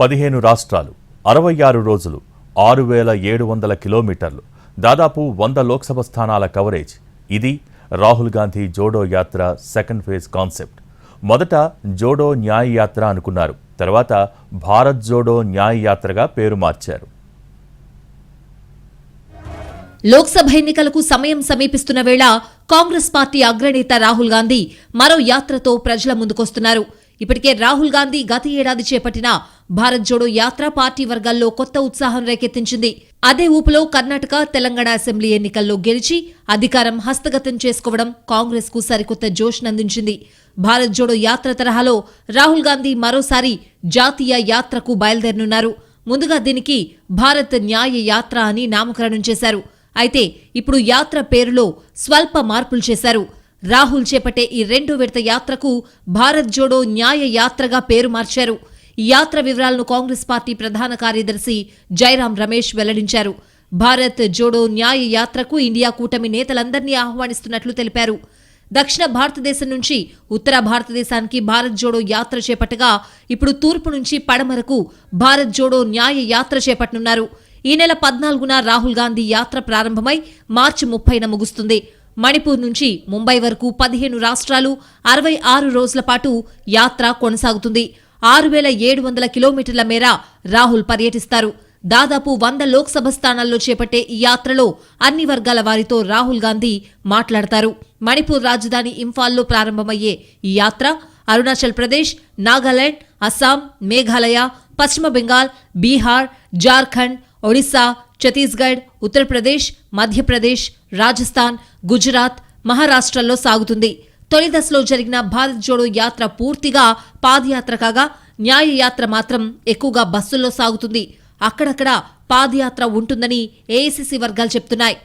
15 రాష్ట్రాలు 66 రోజులు 6700 కిలోమీటర్లు దాదాపు 100 లోక్సభ స్థానాల కవరేజ్. ఇది Rahul Gandhi Jodo Yatra second phase concept. మొదట జోడో న్యాయ యాత్ర అనుకున్నారు, తర్వాత భారత్ జోడో న్యాయ యాత్రగా పేరు మార్చారు. లోక్సభ ఎన్నికలకు సమయం సమీపిస్తున్న వేళ కాంగ్రెస్ పార్టీ అగ్రనేత రాహుల్ గాంధీ మరో యాత్రతో ప్రజల ముందుకొస్తున్నారు. ఇప్పటికే రాహుల్ గాంధీ గత ఏడాది చేపట్టిన భారత్ జోడో యాత్ర పార్టీ వర్గాల్లో కొత్త ఉత్సాహం రేకెత్తించింది. అదే ఊపులో కర్ణాటక, తెలంగాణ అసెంబ్లీ ఎన్నికల్లో గెలిచి అధికారం హస్తగతం చేసుకోవడం కాంగ్రెస్ కు సరికొత్త జోష్నందించింది. భారత్ జోడో యాత్ర తరహాలో రాహుల్ గాంధీ మరోసారి జాతీయ యాత్రకు బయలుదేరనున్నారు. ముందుగా దీనికి భారత్ న్యాయ యాత్ర అని నామకరణం చేశారు. అయితే ఇప్పుడు యాత్ర పేరులో స్వల్ప మార్పులు చేశారు. రాహుల్ చేపట్టే ఈ 2వ విడత యాత్రకు భారత్ జోడో న్యాయ యాత్రగా పేరు మార్చారు. ఈ యాత్ర వివరాలను కాంగ్రెస్ పార్టీ ప్రధాన కార్యదర్శి జైరాం రమేష్ వెల్లడించారు. భారత్ జోడో న్యాయ యాత్రకు ఇండియా కూటమి నేతలందరినీ ఆహ్వానిస్తున్నట్లు తెలిపారు. దక్షిణ భారతదేశం నుంచి ఉత్తర భారతదేశానికి భారత్ జోడో యాత్ర చేపట్టగా ఇప్పుడు తూర్పు నుంచి పడమరకు భారత్ జోడో న్యాయ యాత్ర చేపట్టనున్నారు. ఈ నెల 14న రాహుల్ గాంధీ యాత్ర ప్రారంభమై మార్చి 30న ముగుస్తుంది. మణిపూర్ నుంచి ముంబై వరకు 15 రాష్ట్రాలు 66 రోజుల పాటు యాత్ర కొనసాగుతుంది. 6700 కిలోమీటర్ల మేర రాహుల్ పర్యటిస్తారు. దాదాపు 100 లోక్సభ స్థానాల్లో చేపట్టే ఈ యాత్రలో అన్ని వర్గాల వారితో రాహుల్ గాంధీ మాట్లాడతారు. మణిపూర్ రాజధాని ఇంఫాల్లో ప్రారంభమయ్యే ఈ యాత్ర అరుణాచల్ ప్రదేశ్, నాగాలాండ్, అస్సాం, మేఘాలయ, పశ్చిమ బెంగాల్, బీహార్, జార్ఖండ్, ఒడిశా, ఛత్తీస్గఢ్, ఉత్తరప్రదేశ్, మధ్యప్రదేశ్, రాజస్థాన్, గుజరాత్, మహారాష్ట్రల్లో సాగుతుంది. తొలి దశలో జరిగిన భారత్ జోడో యాత్ర పూర్తిగా పాదయాత్ర కాగా న్యాయ యాత్ర మాత్రం ఎక్కువగా బస్సుల్లో సాగుతుంది. అక్కడక్కడ పాదయాత్ర ఉంటుందని ఏఐసీసీ వర్గాలు చెప్తున్నాయి.